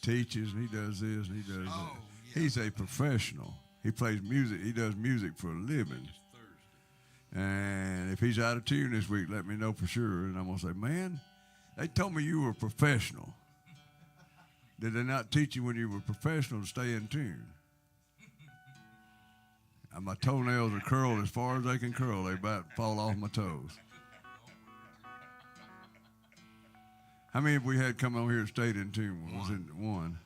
teaches and he does this and he does Oh, that. yeah. He's a professional. He plays music. He does music for a living. And if he's out of tune this week, let me know for sure. And I'm going to say, man, they told me you were a professional. Did they not teach you when you were a professional to stay in tune? And my toenails are curled as far as they can curl. They about fall off my toes. How many have we had come on here and stayed in tune? Was it one?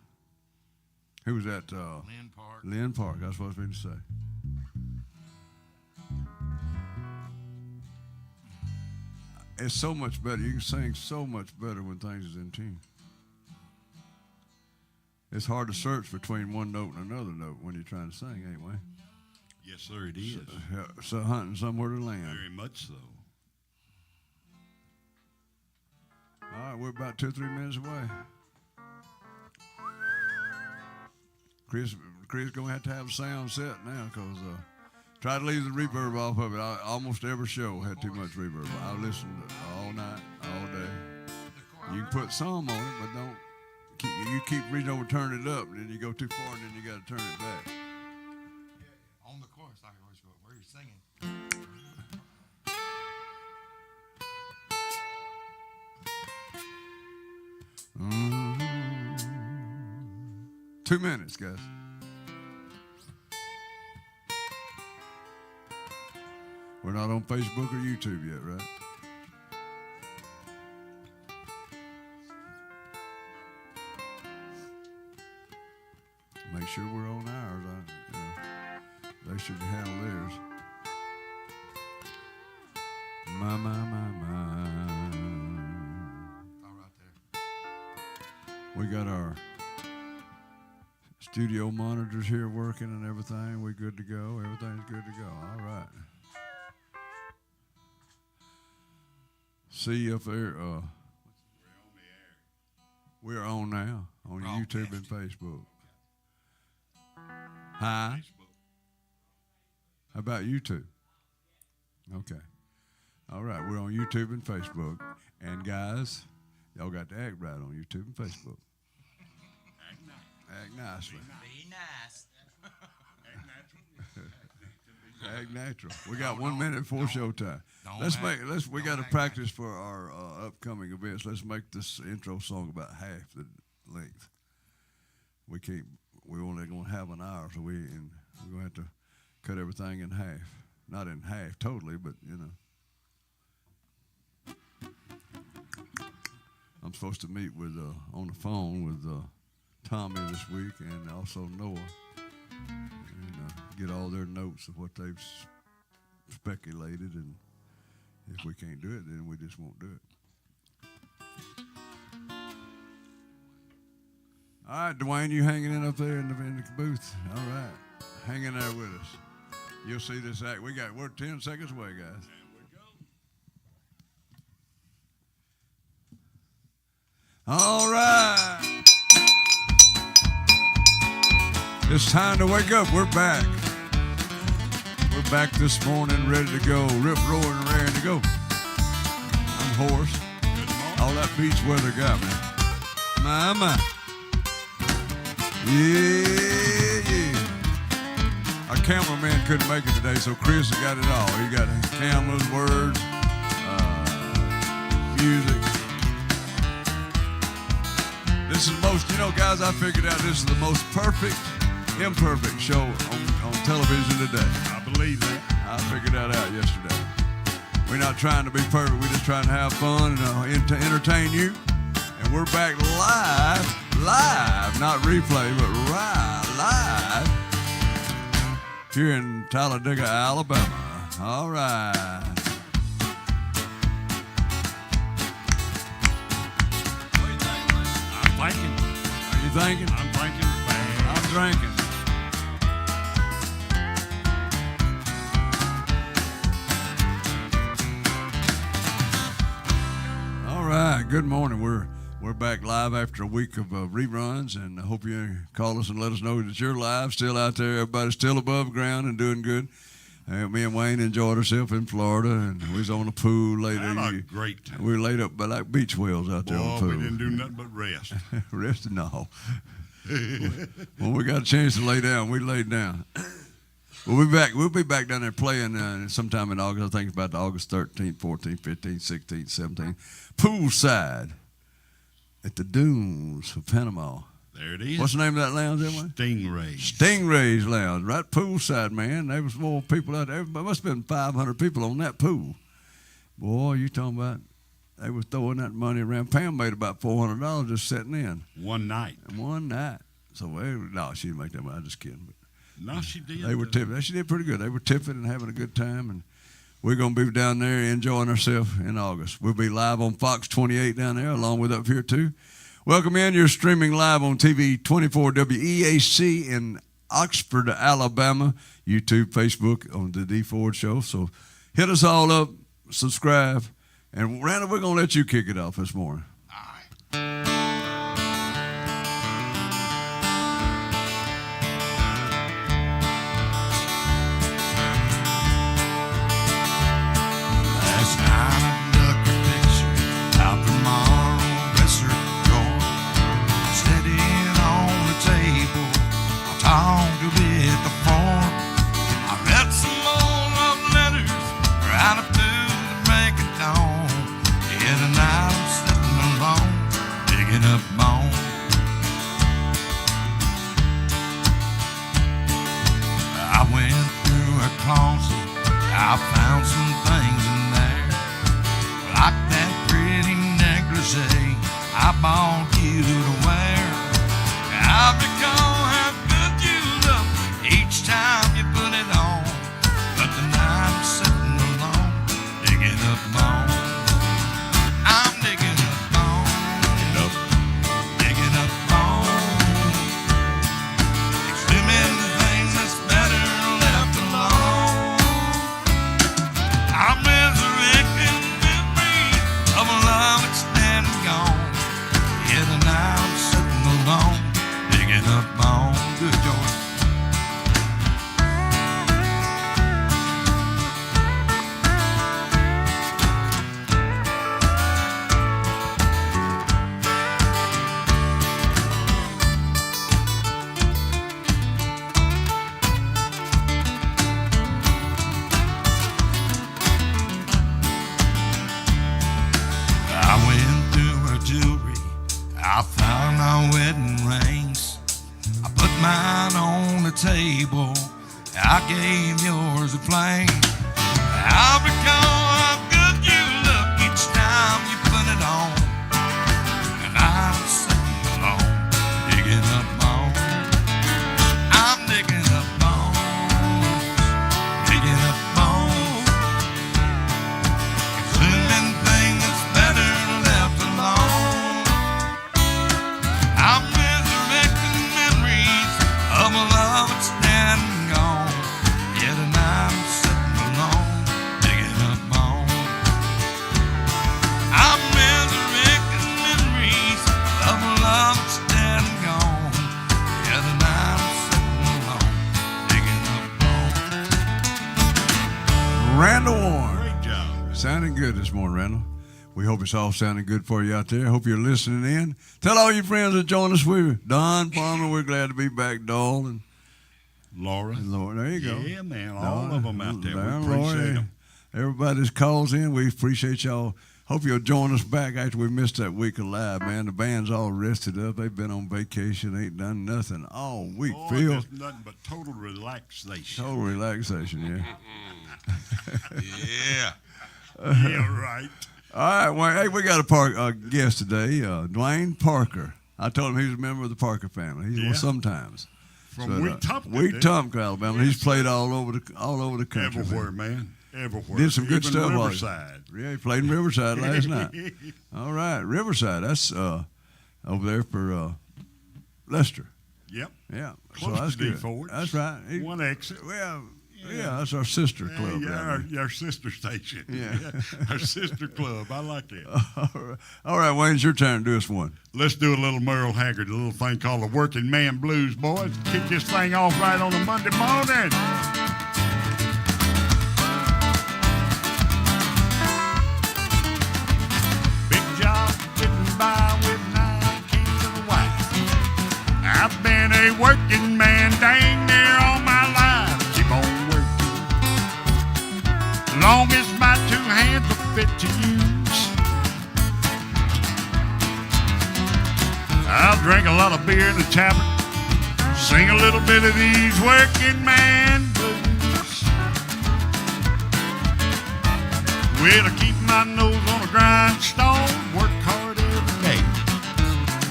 Who was that? Lynn Park. Lynn Park. That's what I was going to say. It's so much better. You can sing so much better when things is in tune. It's hard to search between one note and another note when you're trying to sing, anyway. Yes, sir, it is. So hunting somewhere to land. Very much so. All right, we're about 2 or 3 minutes away. Chris gonna have to have a sound set now because try to leave the reverb off of it. Almost every show had too much reverb. I listened all night, all day. You can put some on it, but don't. You keep reaching over, turn it up, and then you go too far, and then you got to turn it back. On the chorus, I always go, where are you singing? 2 minutes, guys. We're not on Facebook or YouTube yet, right? Make sure we're on ours. They should handle theirs. My. All right there. We got our studio monitors here working and everything. We're good to go. Everything's good to go. All right. See you up there. We're on now on YouTube and Facebook. Hi. How about YouTube? Okay. All right. We're on YouTube and Facebook. And guys, y'all got to act right on YouTube and Facebook. Act nicely. Be nice. Act natural. We got 1 minute before showtime. We got to practice for our upcoming events. Let's make this intro song about half the length. We're only going to have an hour, so we're going to have to cut everything in half. Not in half totally, but you know. I'm supposed to meet with on the phone with Tommy this week and also Noah, and get all their notes of what they've speculated, and if we can't do it, then we just won't do it. All right, Dwayne, you hanging in up there in the booth? All right, hang in there with us. You'll see this act. We're 10 seconds away, guys. All right. It's time to wake up. We're back. We're back this morning, ready to go. Rip roaring and ready to go. I'm hoarse. All that beach weather got me. My. Yeah. Our cameraman couldn't make it today, so Chris has got it all. He got cameras, words, music. This is the most, guys, I figured out this is the most perfect, imperfect show on television today. I believe that. I figured that out yesterday. We're not trying to be perfect. We're just trying to have fun and to entertain you. And we're back live, not replay, but live here in Talladega, Alabama. All right. I'm thinking. Are you thinking? I'm thinking bad. I'm drinking. All right. Good morning. We're back live after a week of reruns, and I hope you call us and let us know that you're live, still out there. Everybody's still above ground and doing good. And me and Wayne enjoyed ourselves in Florida, and we was on the pool later. Had a great time. We were laid up by like beach whales out there on Boy, the pool. we didn't do nothing but rest. Rested, no. When we got a chance to lay down, we laid down. We'll be back. We'll be back down there playing sometime in August. I think it's about August 13th, 14th, 15th, 16th, 17th. Poolside at the Dunes of Panama. There it is. What's the name of that lounge, anyway? Stingray. Stingrays Lounge, right poolside, man. There was more people out there. There must have been 500 people on that pool. Boy, you talking about they was throwing that money around. Pam made about $400 just sitting in. One night. One night. So, no, she didn't make that money. I'm just kidding. But No, she did. they were tipping. She did pretty good. They were tipping and having a good time. And we're going to be down there enjoying ourselves in August. We'll be live on Fox 28 down there, along with up here, too. Welcome in. You're streaming live on TV 24 WEAC in Oxford, Alabama. YouTube, Facebook on the D Ford Show. So hit us all up, subscribe. And Randall, we're going to let you kick it off this morning. All right. Last night I took a picture out the Marlboro dresser drawer. Sitting on the table, I talked a bit before. I read some more love letters right up to the break of dawn. Yeah, tonight I'm sitting alone, digging up bones. I went through her closet, I found some things in there, like that pretty negligee I bought you to wear. I recall how good you look each time you put it on, but tonight I'm sitting alone, digging up bones. I'm digging up bones, digging up bones. There's too many things that's better left alone. I'm resurrecting memories of a love that's dead and gone. Yeah, tonight I'm sitting alone, digging up bones. Good, George. I went through her jewelry, I found our wedding rings. I put mine on the table, I gave yours a flame. I recall how good you look each time you put it on, and I'm sitting alone, digging up bones. I'm digging up bones, digging up bones. Swimming thing that's better left alone. I'm resurrecting memories of a love that's dead and gone. Yeah, tonight I'm sitting alone, digging up bones. I'm resurrecting memories of a love that's dead and gone. Yeah, tonight I'm sitting alone, digging up bones. Randall Warren. Great job. Sounding good this morning, Randall. We hope it's all sounding good for you out there. Hope you're listening in. Tell all your friends to join us. We're Don Palmer. We're glad to be back, Doll and Laura. Lord. There you go. Yeah, man. All of them out there. We Darn, appreciate Lord, them. Everybody that calls in, we appreciate y'all. Hope you'll join us back after we missed that week of live, man. The band's all rested up. They've been on vacation, ain't done nothing all week. Boy, Phil, there's nothing but total relaxation. total relaxation, yeah. Yeah. Yeah, right. All right, well, hey, we got a guest today, Dwayne Parker. I told him he was a member of the Parker family. He's Yeah. one sometimes. From Wetumpka. Wetumpka, Alabama. He's played all over the country. Everywhere, man. man. Everywhere. Did some good Even stuff. Riverside. Yeah, he played in Riverside last night. All right, Riverside. That's over there for Lester. Yep. Yeah, Close that's to D good. Ford. That's right. One exit. Yeah, that's our sister club. Yeah, down our sister station. Yeah. Our sister club. I like it. there. All right, Wayne, it's your turn to do us one. Let's do a little Merle Haggard, a little thing called the Working Man Blues, boys. Kick this thing off right on a Monday morning. a working man dang near all my life. Keep on working. Long as my two hands are fit to use. I'll drink a lot of beer in the tavern. Sing a little bit of these working man blues. Well, I keep my nose on a grindstone, work hard every day.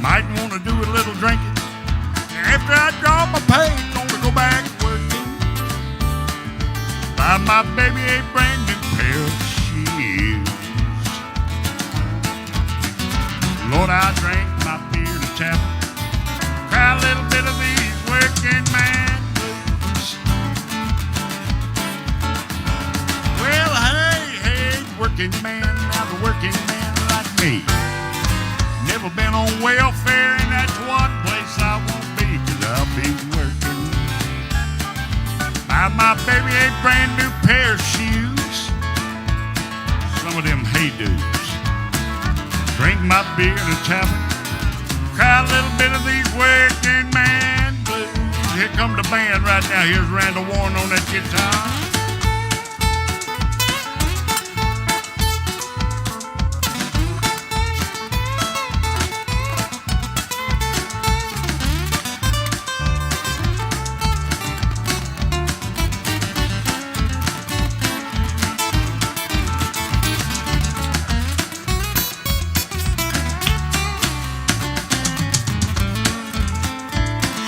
Might want to do a little drinking. After I draw my pay, gonna go back working. Buy my baby a brand new pair of shoes. Lord, I drink my beer in the tavern. Cry a little bit of these working man blues. Well, hey, working man, now the working man like me. Never been on welfare, and that's one place I won't be, 'cause I'll be working. Buy my baby a brand new pair of shoes. Some of them hay-doos. Drink my beer in a tavern. Cry a little bit of these working man blues. Here come the band right now. Here's Randall Warren on that guitar.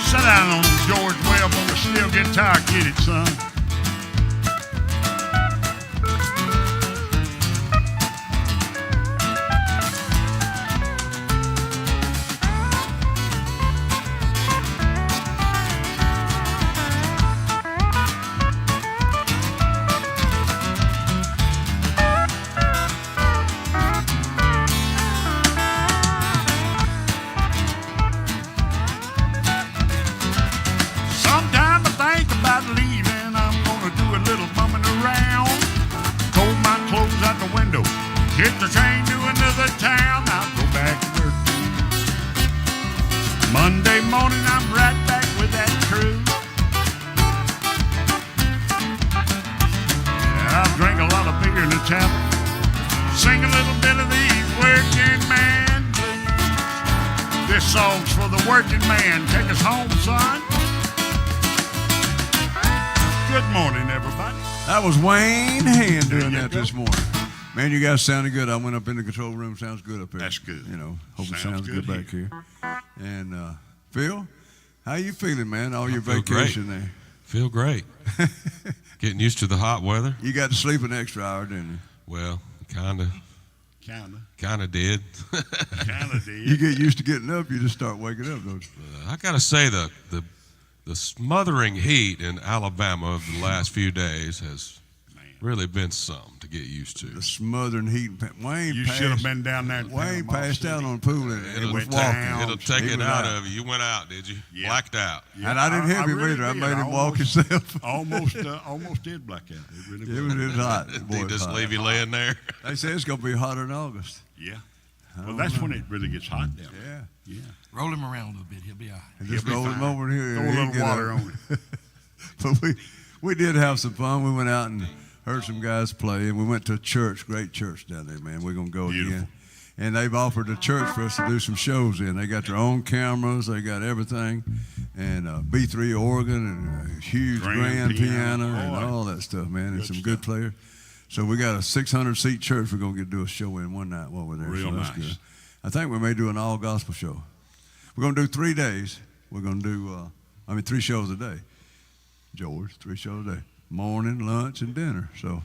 Sit down on George Webb on the steel guitar, get it, son. Sometime I think about leaving. I'm gonna do a little bumming around. Throw my clothes out the window. Hit the train to another town. I'll go back to work. Monday morning I'm right back with that crew. I'll drink a lot of beer in the tavern. Sing a little bit of these working man blues. This song's for the working man. Take us home, son. Good morning, everybody. That was Wayne Hand doing There you that go. this morning. Man, you guys sounded good. I went up in the control room. Sounds good up here. That's good. You know, hope it Sounds sounds good good back here. And Phil, how you feeling, man? All your feel vacation great. there. Feel great. Getting used to the hot weather. You got to sleep an extra hour, didn't you? Well, kind of did. Kinda did. You get used to getting up, you just start waking up, don't you? I gotta say the smothering heat in Alabama of the last few days has really been something to get used to. The smothering heat. Wayne You passed, should have been down there. Wayne passed out on the pool and It'll, was went walking. down. it'll take He it was out of you. You went out, did you? Yeah. Blacked out. And I didn't hit him really either. I did. made him walk almost- himself. Almost did black out. It really It was hot. Boy, They it was just hot. leave you laying there. They say it's going to be hotter in August. Yeah. Well, that's when it really gets hot down there. Yeah. Yeah. Roll him around a little bit. He'll be all right. And just He'll be roll him fine. over here. Throw a and he'll little get water up. on it. But we did have some fun. We went out and heard some guys play, and we went to a church, great church down there, man. We're going to go Beautiful. again. And they've offered the church for us to do some shows in. They got their own cameras. They got everything. And B3 organ and a huge grand piano and Boy. all that stuff, man. And Good some good players. So we got a 600-seat church we're going to do a show in one night while we're there. Real so that's nice. good. I think we may do an all-gospel show. We're going to do 3 days. We're going to do, 3 shows a day. George, 3 shows a day. Morning, lunch, and dinner. So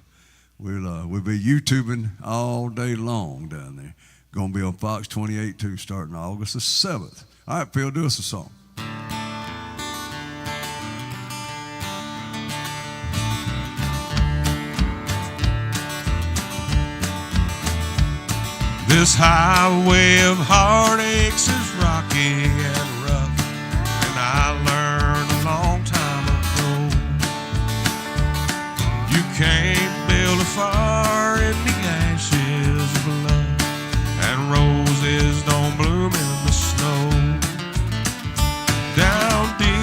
we'll be YouTubing all day long down there. Going to be on Fox 28 too, starting August the 7th. All right, Phil, do us a song. This highway of heartaches is rocky and rough, and I learned a long time ago, you can't build a fire in the ashes of love, and roses don't bloom in the snow. Down deep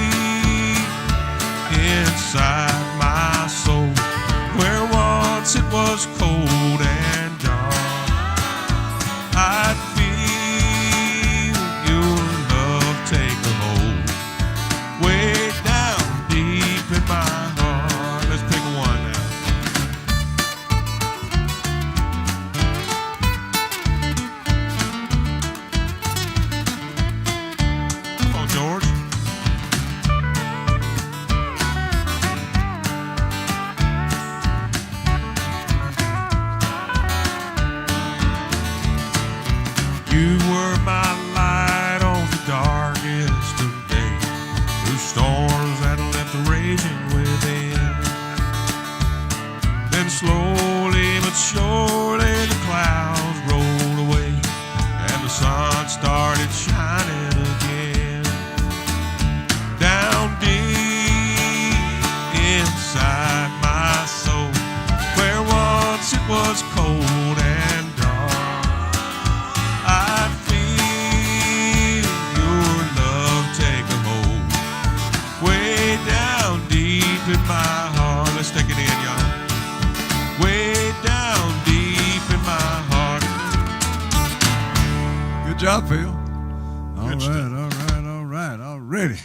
right, already.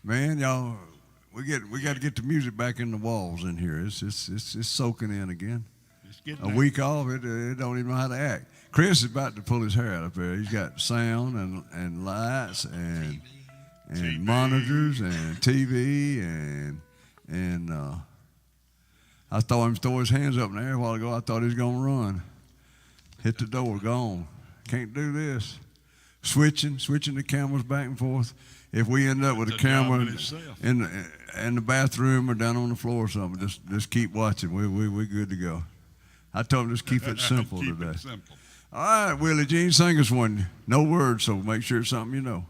Man, y'all, we got to get the music back in the walls in here. It's soaking in again. It's getting A there. week off, it don't even know how to act. Chris is about to pull his hair out up there. He's got sound and lights and monitors and TV and I saw him throw his hands up in the air a while ago. I thought he was gonna run. Hit the door, gone. Can't do this. Switching the cameras back and forth. If we end up with a That's a job camera in itself. in the bathroom or down on the floor or something, just keep watching. We're good to go. I told him just keep it simple Keep today. it simple. All right, Willie Jean, sing us one. No words, so make sure it's something you know.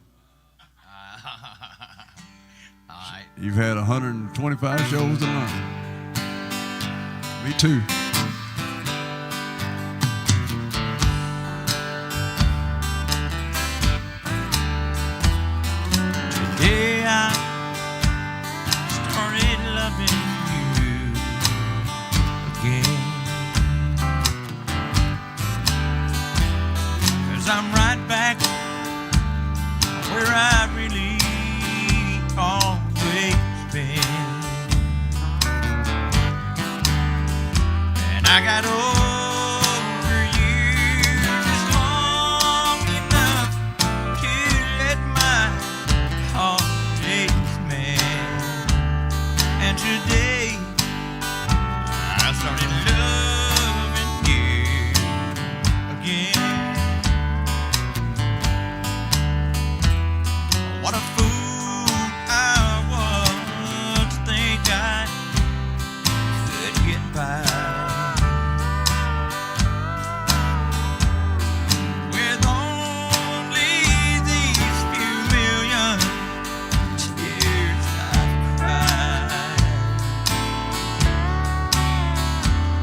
All right. You've had 125 shows to learn. Me too. Today I started loving you again. 'Cause I'm right back where I really always been. And I got over you just long enough to let my heartaches mend. And today I started loving you again. What a fool I was to think I could get by with only these few million tears I've cried.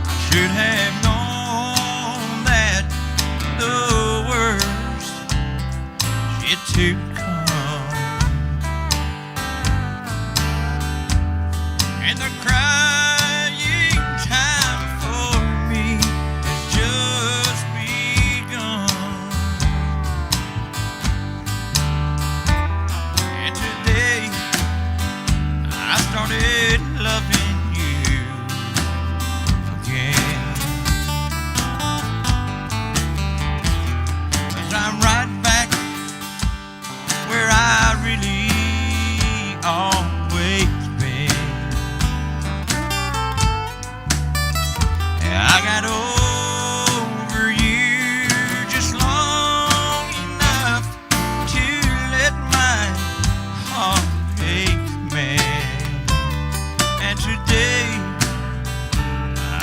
I should have known that the worst yet to come, and the crying time for me has just begun. And today I started loving you again. 'Cause I'm right back where I really always been. I got over you just long enough to let my heartache mend. And today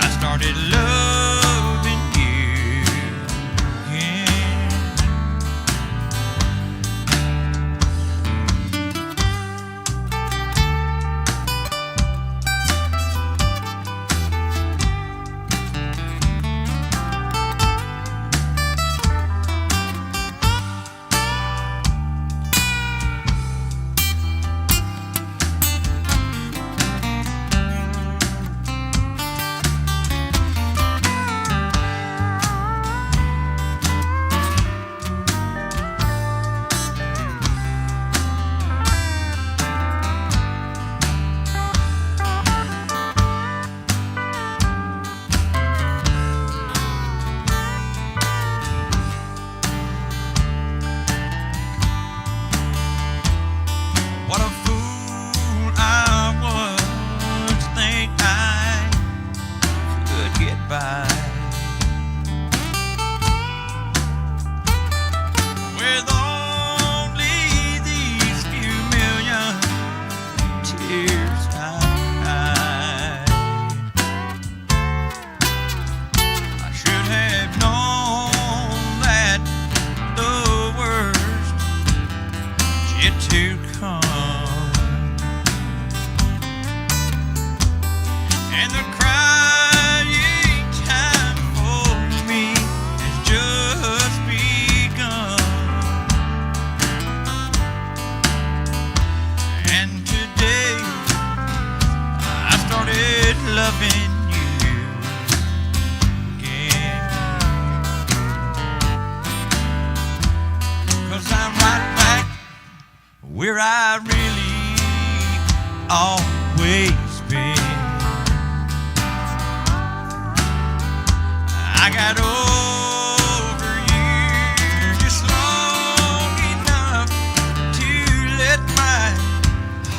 I started loving you again. What a fool I was to think I could get by with only these few million tears I cried. I should have known that the worst yet to come, and the crying time for me has just begun. And today I started loving you again. 'Cause I'm right back where I really always been. I got over you just long enough to let my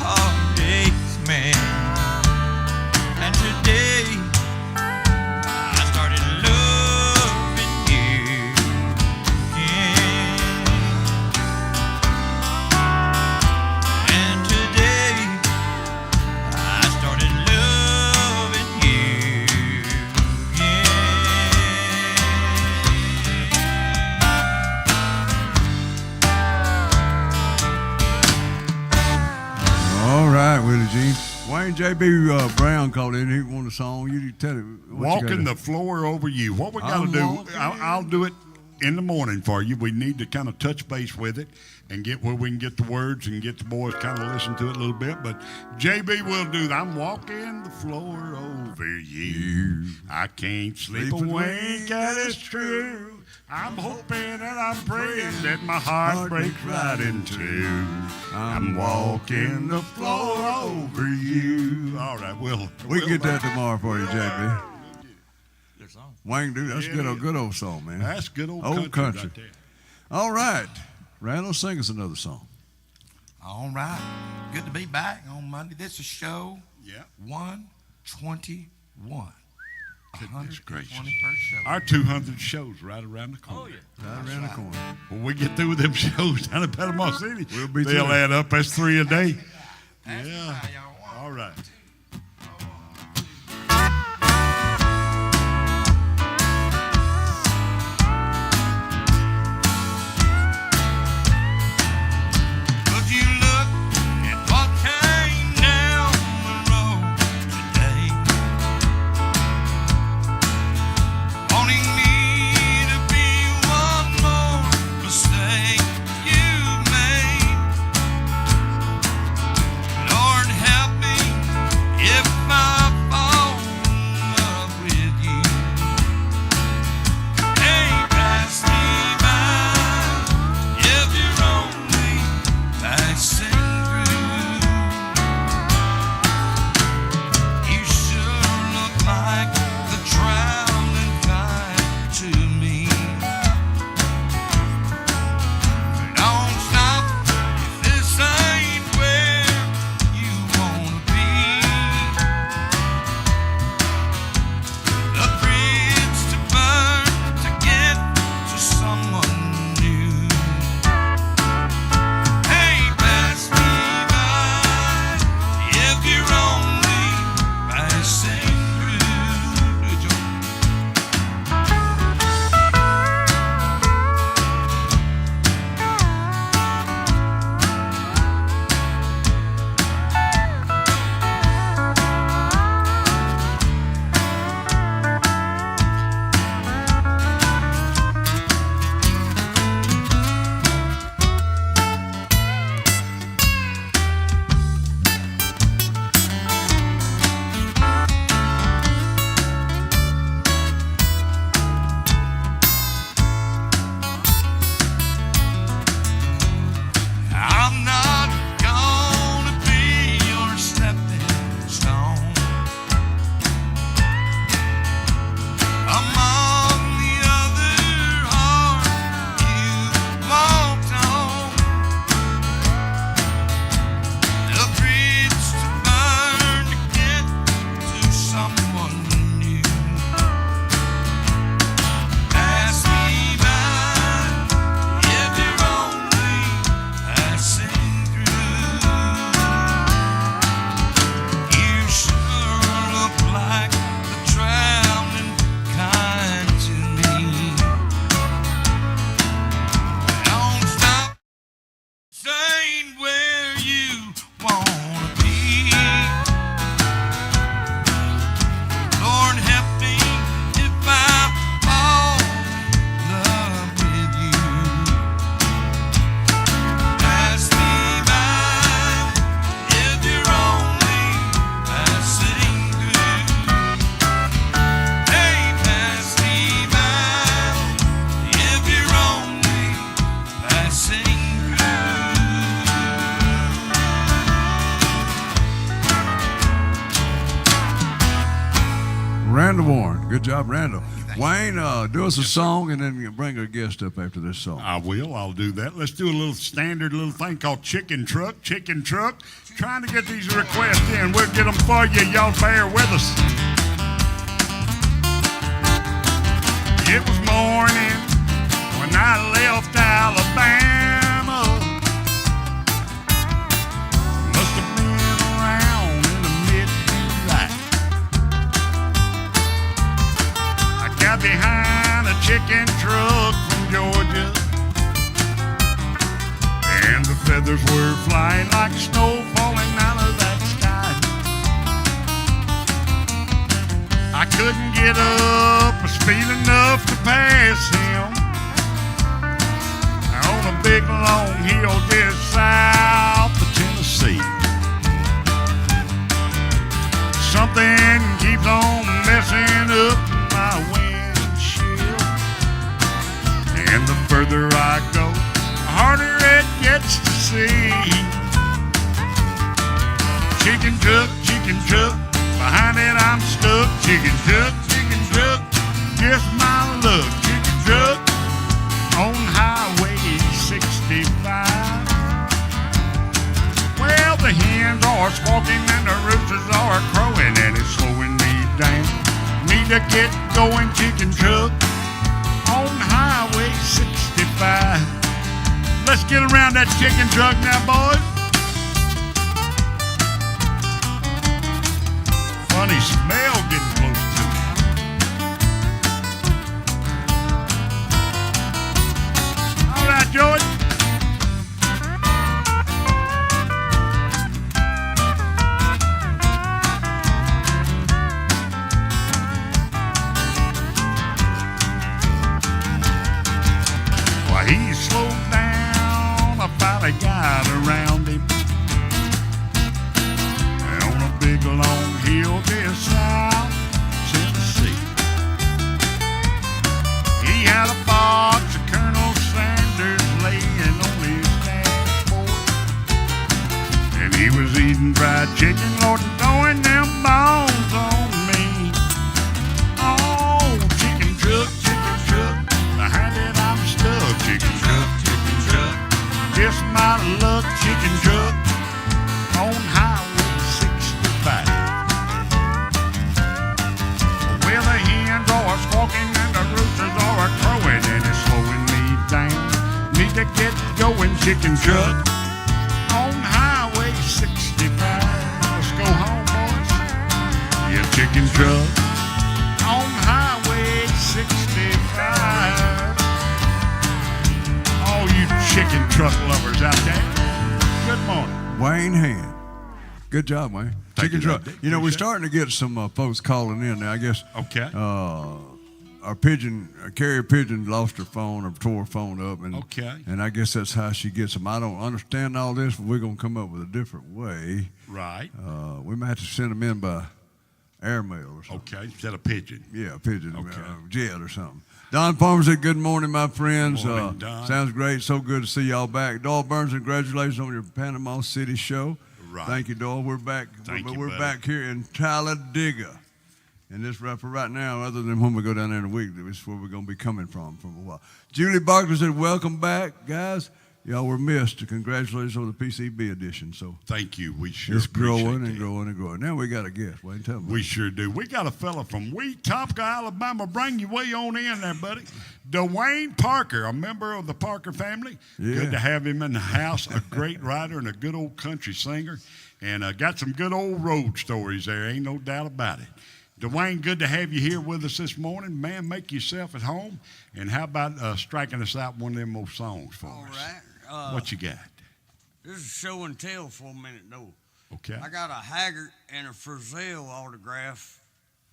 heartaches mend. And today I started loving you again. And today I started loving you again. All right, Willie G. Wayne J.B. Brown called in. He wanted a song. You tell him. what you Walking gotta- the floor over you. What we got I'm to do, walking. I'll do it in the morning for you. We need to kind of touch base with it and get where we can get the words and get the boys kind of listen to it a little bit. But JB will do that. I'm walking the floor over you. I can't sleep a wink, and it's true. I'm hoping and I'm praying that my heart breaks right in two. I'm walking the floor over you. All right, We can get that tomorrow for you, JB. Good song. Wayne, dude, that's Yeah, good old song, man. That's good old Old country. country. Right there. All right. Randall, sing us another song. All right. Good to be back on Monday. This is show Yeah. 121. Goodness 121st show. Our 200 shows right around the corner. Right around the corner. When we get through with them shows down in Panama City, We'll be they'll through. add up as 3 a day. That's Yeah. how y'all want. All right. Would you look at what came down the road today? Wanting me to be one more mistake you've made. Lord help me Randall Warren. Good job, Randall. Wayne, do us a song and then bring a guest up after this song. I will. I'll do that. Let's do a little standard little thing called Chicken Truck. Chicken Truck. Trying to get these requests in. We'll get them for you. Y'all bear with us. It was morning when I left Alabama. Must have been around in the mid-July. I got behind a chicken truck from Georgia, and the feathers were flying like snow falling out of that sky. I couldn't get up or speed enough to pass him on a big long hill just south of Tennessee. Something keeps on messing up my windshield, and the further I go, the harder it gets to see. Chicken truck, behind it I'm stuck. Chicken truck, just my luck. Chicken truck on Highway 65. Well, the hens are squawking and the roosters are crowing, and it's slowing me down. Need to get going, chicken truck on Highway 65. Let's get around that chicken truck now, boys. Funny smell getting close to me. All right, George. Well, he slowed down. I finally got around him. On a big long hill just south Tennessee. He had a box of Colonel Sanders laying on his dashboard, and he was eating fried chicken, Lord, and throwing them bones on me. Oh, chicken truck, behind it I'm stuck. Chicken truck, just my luck. Chicken truck on Highway 65. Well, the hens are squawking and the roosters are crowing, and it's slowing me down. Need to get going, chicken truck on Highway 65. Let's go home, boys. Yeah, chicken truck on Highway 65. All you chicken truck lovers out there, good morning. Wayne Hand. Good job, Wayne. Thank Chicken you, truck. Dr. You know, we're Appreciate starting to get some folks calling in now. I guess Okay. our carrier pigeon lost her phone or tore her phone up, and Okay. and I guess that's how she gets them. I don't understand all this, but we're gonna come up with a different way. Right. We might have to send them in by airmail or something. Okay. Instead of pigeon. Yeah, pigeon, Okay. jet or something. Don Palmer said, "Good morning, my friends. Morning, Don. Sounds great. So good to see y'all back. Doyle Burns, congratulations on your Panama City show. Right. Thank you, Doyle. We're back. Thank you, we're buddy. back here in Talladega. And this for right now, other than when we go down there in a week, this is where we're going to be coming from a while. Julie Barker said, welcome back, guys. Y'all were missed. Congratulations on the PCB edition. So Thank you. We sure it's growing appreciate and that. growing and growing. Now we got a guest. Wayne, tell me. We sure do. We got a fella from Wetumpka, Alabama. Bring you way on in there, buddy. Dwayne Parker, a member of the Parker family. Yeah. Good to have him in the house. A great writer and a good old country singer. And got some good old road stories there. Ain't no doubt about it. Dwayne, good to have you here with us this morning. Man, make yourself at home. And how about striking us out one of them old songs for All us? right. What you got? This is show and tell for a minute, though. Okay. I got a Haggart and a Frizzell autograph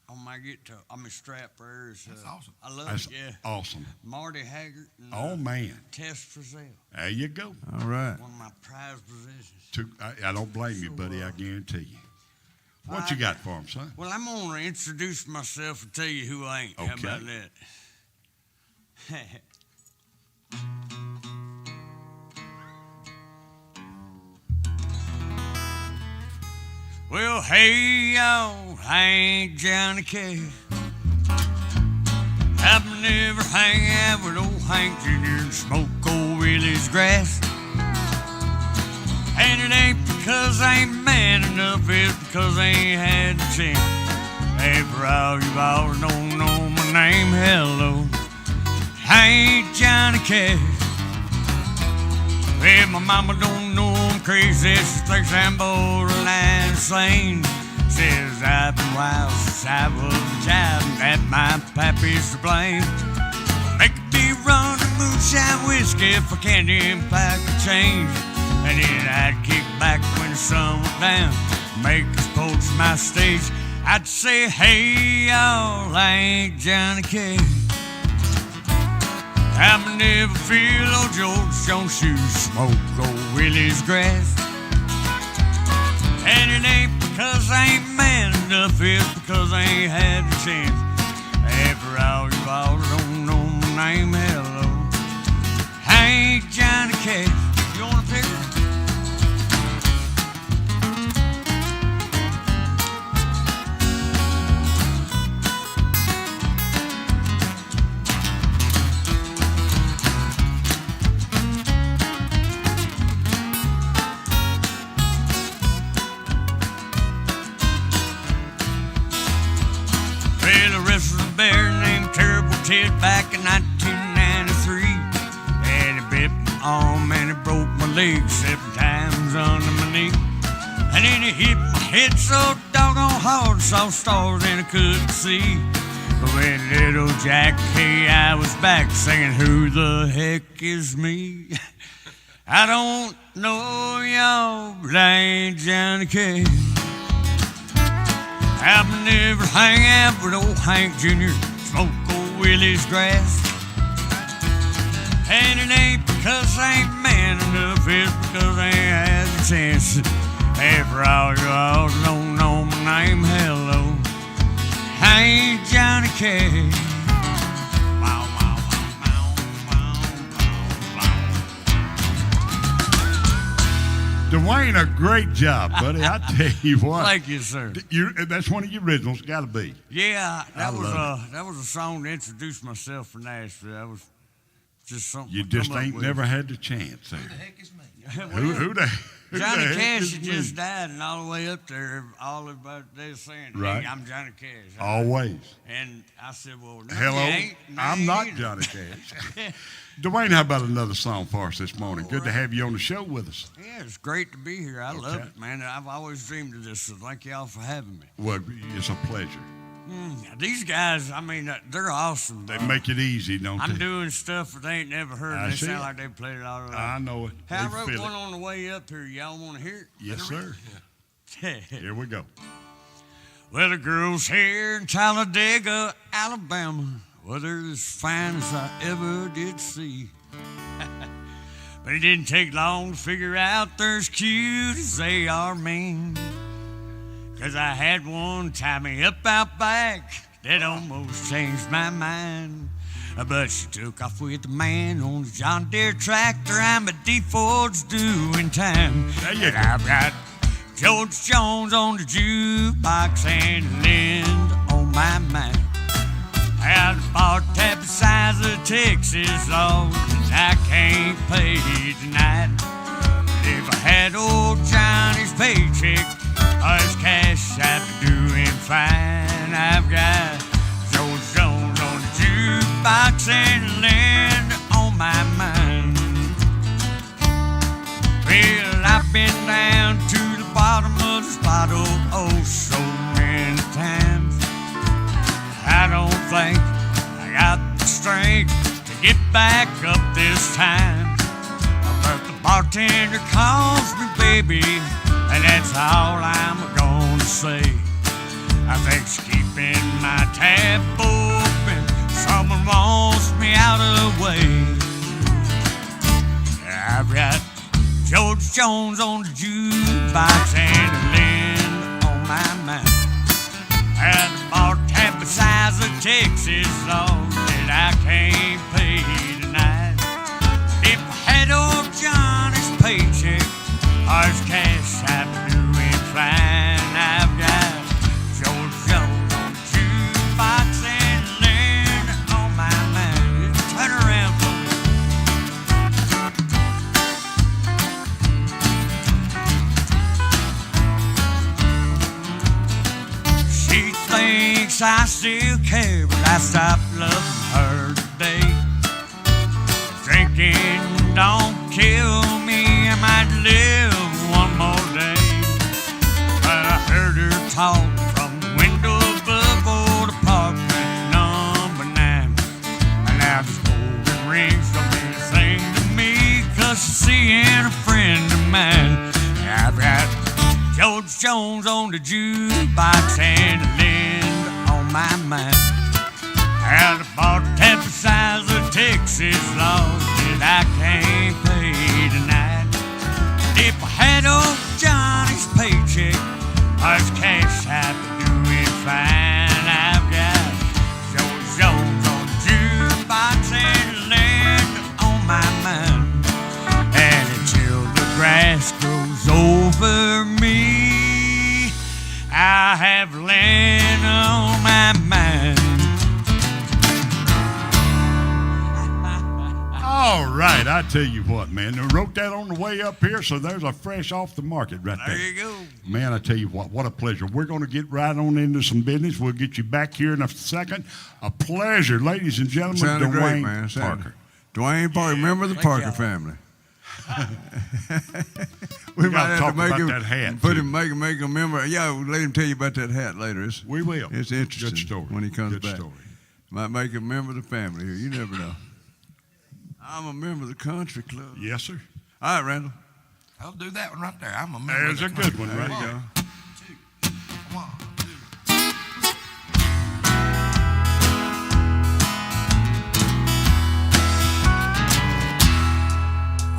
on my guitar. I mean, strap there. That's awesome. I love That's it, yeah. awesome. Marty Haggart and Oh, man. Tess Frizzell. There you go. All right. One of my prized possessions. I don't blame you, buddy. I guarantee you. What you got for him, son? Well, I'm going to introduce myself and tell you who I ain't. How Okay. about that? Well, hey, y'all, I ain't Johnny Cash. I've never hang out with old Hank Jr. and smoke old Willie's grass. And it ain't because I ain't man enough, it's because I ain't had the chance. Hey, for all you all don't know my name, hello, I ain't Johnny Cash. Well, my mama don't know I'm crazy, she thinks I'm borderline insane. Says I've been wild since I was a child, and that my pappy's to blame. Make me run to moonshine whiskey for candy and pack of change. And then I'd kick back when the sun went down, make us poach my stage. I'd say, hey, y'all, I ain't Johnny Cash. I'ma never feel old George Jones' shoes, smoke old Willie's grass. And it ain't because I ain't man enough, it's because I ain't had the chance. After all you all don't know my name, hello, I ain't Johnny Cash. You want a picture? Bear named Terrible Ted back in 1993. And he bit my arm and he broke my leg 7 times under my knee. And then he hit my head so doggone hard, saw stars and I couldn't see. But when little Jack K, I was back singing, who the heck is me? I don't know y'all, but I ain't Johnny Cash. I've never hang out with old Hank Jr., smoke old Willie's grass. And it ain't because I ain't man enough, it's because I ain't had the chance. After all you all don't know my name, hello, I ain't Johnny Cash. Dwayne, a great job, buddy. I tell you what. Thank you, sir. That's one of your originals. Got to be. Yeah, that love was a song to introduce myself for Nashville. That was just something. You to just come up ain't with. never had the chance. Who the heck is me? Who the Johnny heck Cash is had me? just died, and all the way up there, all about they're saying, "Hey, Right. I'm Johnny Cash." Always. And I said, "Well, no, Hello, you ain't. No, I'm you not ain't." Johnny Cash. Dwayne, how about another song for us this morning? Good to have you on the show with us. Yeah, it's great to be here. I love Okay. it, man. I've always dreamed of this, so thank y'all for having me. Well, it's a pleasure. These guys, I mean, they're awesome. They make it easy, don't I'm they? doing stuff that they ain't never heard. I And they see sound it. like they played it all their life. I know it. Hey, I They wrote feel one it. on the way up here. Y'all want to hear it? Yes, sir. Here we go. Well, the girls here in Talladega, Alabama, well, they're as fine as I ever did see. But it didn't take long to figure out they're as cute as they are mean. 'Cause I had one tie me up out back that almost changed my mind. But she took off with the man on the John Deere tractor. I'm a D-Ford's doing time. There you And go. I've got George Jones on the jukebox and Linda on my mind. I got a bar tab the size of Texas, Lord, and I can't pay tonight. But if I had old Johnny's paycheck or his cash, I'd be doing fine. I've got George Jones on the jukebox and Linda on my mind. Well, I've been down to the bottom of this bottle oh so many times. I don't think I got the strength to get back up this time. But the bartender calls me baby, and that's all I'm gonna say. I think she's keeping my tab open. Someone wants me out of the way. I've got George Jones on the jukebox and Lynn on my mind. And the bar tab the size of Texas, Lord, that I can't pay tonight. If I had old Johnny's paycheck or his cash, I'd be doing fine. I've got George Jones on the jukebox and Lynn on my thinks I still care, but I stopped loving her today. Drinking don't kill me, I might live one more day. But I heard her talk from the window above old apartment number 9. And now this golden rings don't mean a thing to me, 'cause she's seeing a friend of mine. I've got George Jones on the jukebox and Linda on my mind. And I bought 10 size of Texas laws that I can't pay tonight. If I had old Johnny's paycheck, there's cash I'd be doing fine. I've got George Jones on the jukebox and Linda on my mind. And until the grass grows over me, I have Linda on my mind. All right, I tell you what, man. They wrote that on the way up here, so there's a fresh off the market right there. There you go. Man, I tell you what a pleasure. We're going to get right on into some business. We'll get you back here in a second. A pleasure, ladies and gentlemen. Sounded great, Dwayne man. Parker. Dwayne Parker. Remember the Parker family. We gotta talk about that hat, Put too. him, make him a member. Yeah, we'll let him tell you about that hat later. We will. It's interesting. Good story. When he comes Good back. story. Might make him a member of the family here. You never know. I'm a member of the country club. Yes, sir. All right, Randall. I'll do that one right there. I'm a member. There's of a the good country. one right There you there. go. Come on.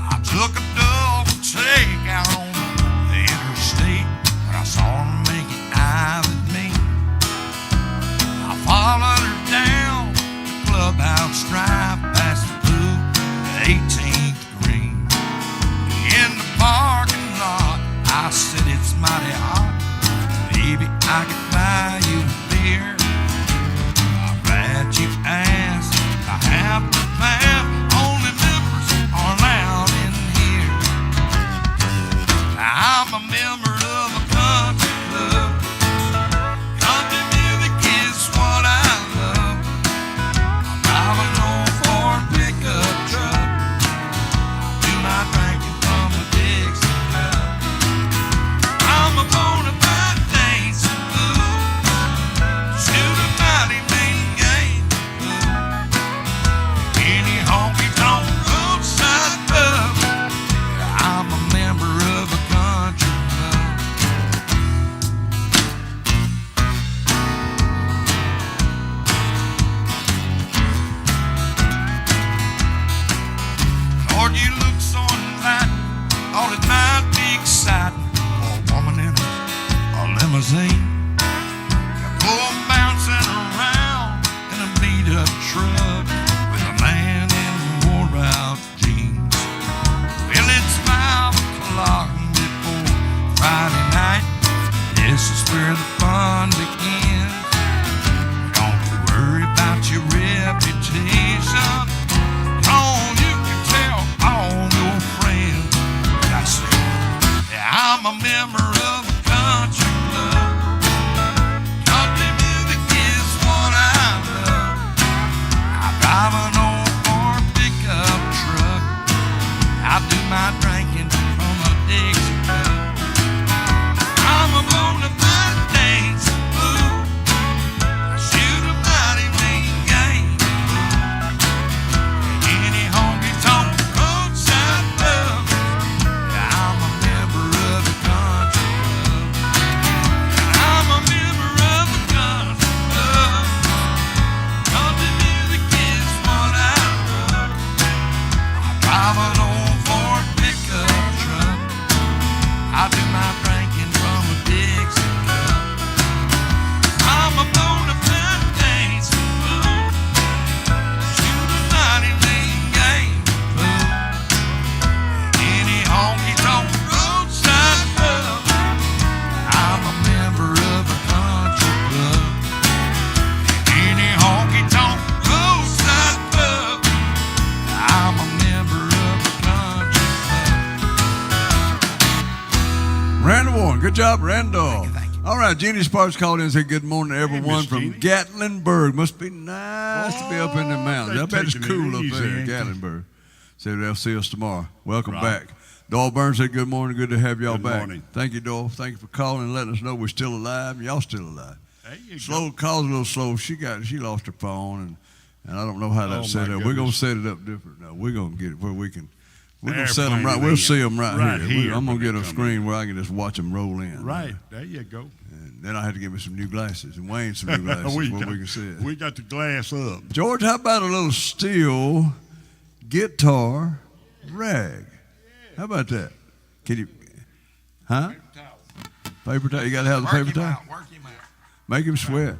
I took a double take out on the interstate, but I saw her making eye with me. I followed her down the clubhouse drive past the blue, the 18th green. In the parking lot, I said it's mighty hot. Maybe I could buy you a beer. I'm glad you asked. I have to laugh. Only members are allowed in here. I'm a member of a country club. Country music is what I love. I'm driving on Ford pickup truck. Do my drinking from a Dixie cup. I'm a bona fide dancing fool. Shoot a mighty mean game. Any honky tonk roadside pub. I'm a member of a country club. Lord, you look so inviting. Thought it might be exciting for a woman in a limousine. You pull 'em bouncing around in a beat-up truck with a man in wore-out jeans. Well, it's 5 o'clock before Friday night. This is where the fun begins. Don't worry about your reputation. Oh, you can tell all your friends. I say, yeah, I'm a member of a country club. Country music is what I love. I drive an old Ford pickup truck. I do my drinking from a Dixie cup. I'm a bona fide dancing fool. I shoot a mighty mean game. Any honky tonk roadside pub. I'm a member of the country club. I'm a member of the country club. Country music is what I love. I drive an old Ford pickup truck. I do my drinking from a Dixie cup. I'm a bona fide dancing fool. Shoot a mighty mean game, fool. Any honky tonk roadside pub. I'm a member of a country club. Any honky tonk roadside pub. I'm a member of a country club. Randall Warren. Good job, Randall. Thank you. All right, Jeannie Sparks called in and said good morning to everyone Miss from Jeannie. Gatlinburg. Must be nice to be up in the mountains. they I bet it's taking it cool up easy, there in ain't they? Gatlinburg. Said they'll see us tomorrow. Welcome Right. back. Doyle Burns said good morning. Good to have y'all Good back. morning. Thank you, Doyle. Thank you for calling and letting us know we're still alive and y'all still alive. There you Slow calls a little slow. She lost her phone and I don't know how Oh, that's set my up. We're gonna goodness. set it up different. No, we're gonna get it where we can. We're gonna Airplane set them right. it We'll in. see them Right here. here I'm gonna when get they a come screen in. where I can just watch them roll in. Right. There you go. And then I had to get me some new glasses and Wayne some new glasses where we can see it. We got the glass up. George, how about a little steel guitar rag? How about that? Can you? Huh? Paper towel. You got to have the paper towel. Work him out. Make him sweat.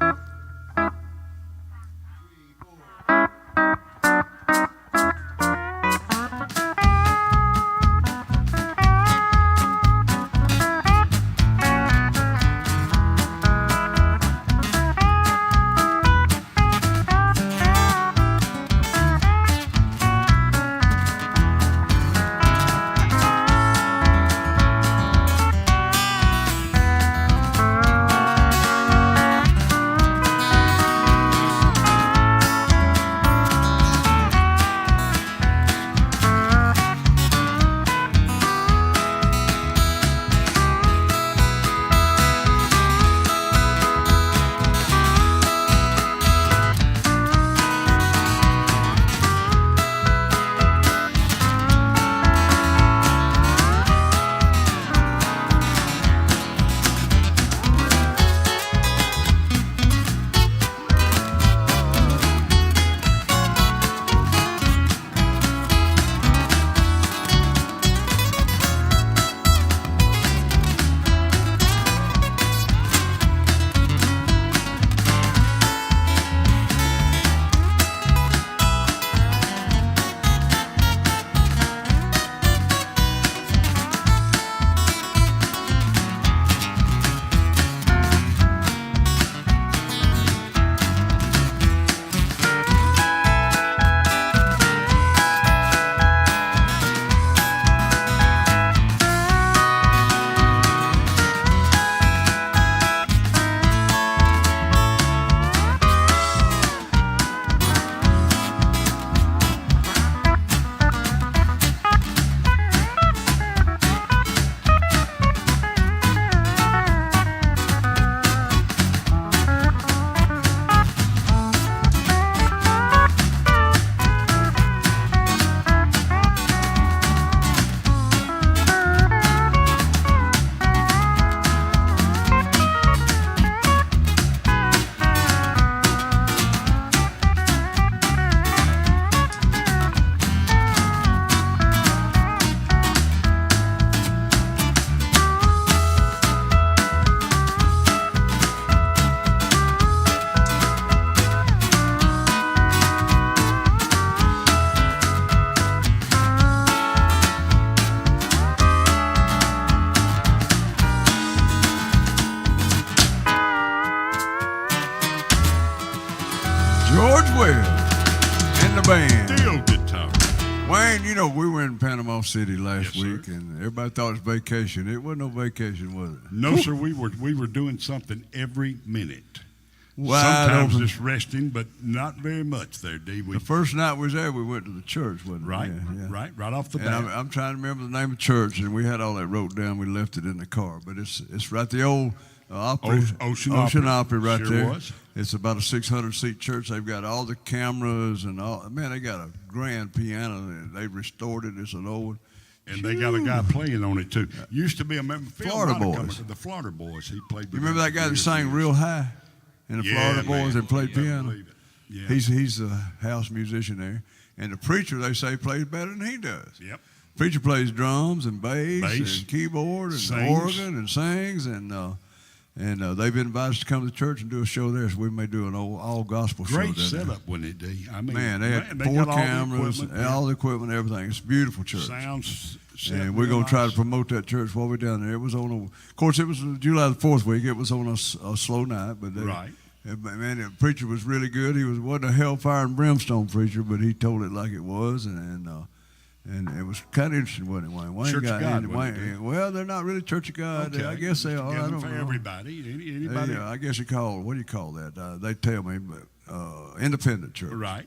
George Webb and the band. Steel guitar. Wayne, you know, we were in Panama City last Yes, sir. week, and everybody thought it was vacation. It wasn't no vacation, was it? No, sir. We were doing something every minute. Wide Sometimes open. just resting, but not very much there, D. We The first night we was there, we went to the church, wasn't it? right, Yeah, yeah. right off the And bat. I'm trying to remember the name of church, and we had all that wrote down. We left it in the car, but it's right the old Opry, Ocean Opry Opry. right Sure there. was. It's about a 600-seat church. They've got all the cameras and all. Man, they got a grand piano. They restored it. It's an old one. And they got a guy playing on it too. Used to be a member. Phil Florida Roddick come- Boys. The Florida Boys. He played. You remember that guy that sang real high in the Florida Boys and played piano? Yeah. He's a house musician there, and the preacher they say plays better than he does. Yep. Preacher plays drums and bass Bass. and keyboard and Sings. organ and sings and they've invited us to come to church and do a show there, so we may do an all gospel show. Great down there. setup, wasn't it, D? I mean, Man, they had they four got all the cameras, equipment, and all the equipment, and everything. It's a beautiful church. Sounds. And we're going to try to promote that church while we're down there. It was on of course, it was July the 4th week. It was on a slow night, but Right. Man, the preacher was really good. He wasn't a hellfire and brimstone preacher, but he told it like it was, and And it was kind of interesting, wasn't it, Wayne? Wayne Church of God, Wayne, wasn't it? well, they're not really Church of God. Okay. I guess they are. I Give them don't for know. everybody. Anybody? Yeah, I guess you call, what do you call that? They tell me, but independent church. Right.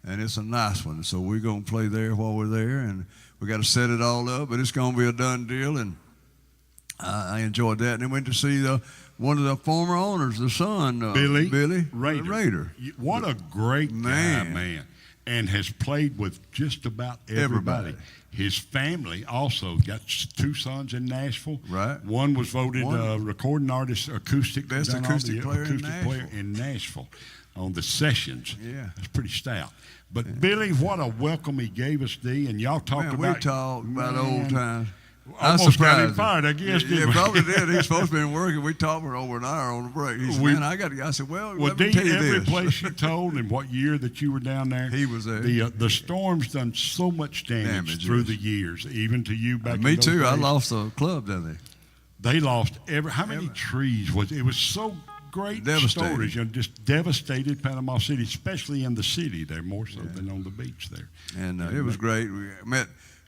And it's a nice one. So we're going to play there while we're there, and we got to set it all up, but it's going to be a done deal, and I enjoyed that. And then went to see one of the former owners, the son, Billy Rader. What a great guy, Man. man. And has played with just about everybody. His family also got 2 sons in Nashville. Right. One was voted recording artist, acoustic. Best done all acoustic the player in acoustic player in Nashville on the sessions. Yeah. That's pretty stout. But Billy, what a welcome he gave us, D. And y'all talked Man, about. we talked about old times. Almost got him surprised fired, I guess. Yeah, didn't we? probably did. He's supposed to be working. We talked for over an hour on the break. He said, man, I got to go. I said, well let me D, tell you every this. place you told and what year that you were down there, He was there. The storm's done so much damage through the years, even to you back. Me in those too. I days. lost a club down there. They lost how many trees was it? Was so great Devastating. stories, just devastated Panama City, especially in the city there, more so than on the beach there. And it was great. We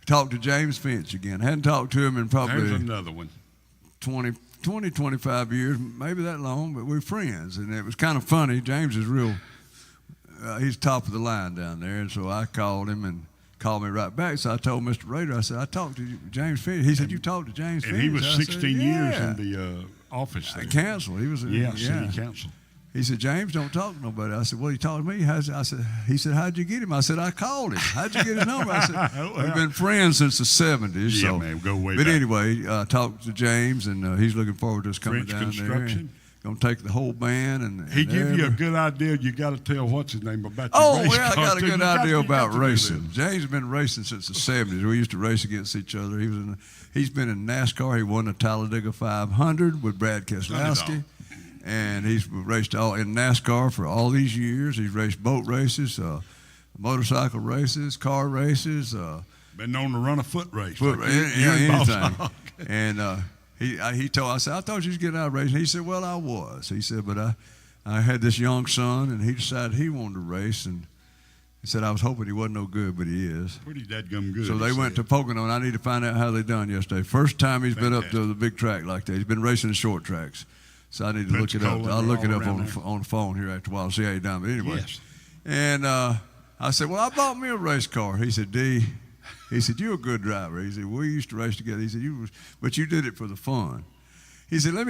talked to James Finch again. Hadn't talked to him in probably There's another one. 20, 25 years, maybe that long, but we're friends. And it was kind of funny. James is he's top of the line down there. And so I called him and called me right back. So I told Mr. Rader, I said, I talked to James Finch. He said, you talked to James Finch? And he was I said, 16 years "Yeah." in the office there. Council. He was City council. He said, James, don't talk to nobody. I said, well, he talked to me. He said, how'd you get him? I said, I called him. How'd you get his number? I said, we've been friends since the 70s. Yeah, so. man, go way But back. anyway, I talked to James, and he's looking forward to us coming French down Construction. there. Going to take the whole band. And He give you a every- good idea. You got to tell what's his name about your Oh, race well, I car, got a too. good You got idea to about do racing. this. James has been racing since the 70s. We used to race against each other. He's been in NASCAR. He won the Talladega 500 with Brad Keselowski. And he's raced in NASCAR for all these years. He's raced boat races, motorcycle races, car races. Been known to run a foot race. Foot like race, you and Boss anything. Hogg. And he told, I said, I thought you was getting out of racing. He said, well, I was. He said, but I had this young son, and he decided he wanted to race. And he said, I was hoping he wasn't no good, but he is. Pretty dadgum good. So they he went to said. Pocono, and I need to find out how they done yesterday. First time he's been up to the big track like that. He's been racing the short tracks. So I need to look it up. Pensacola, I'll look it all up around on the phone here after a while, see how he done. But anyway. Yes. And I said, well, I bought me a race car. He said, D, he said, you're a good driver. He said, we used to race together. He said, but you did it for the fun. He said, let me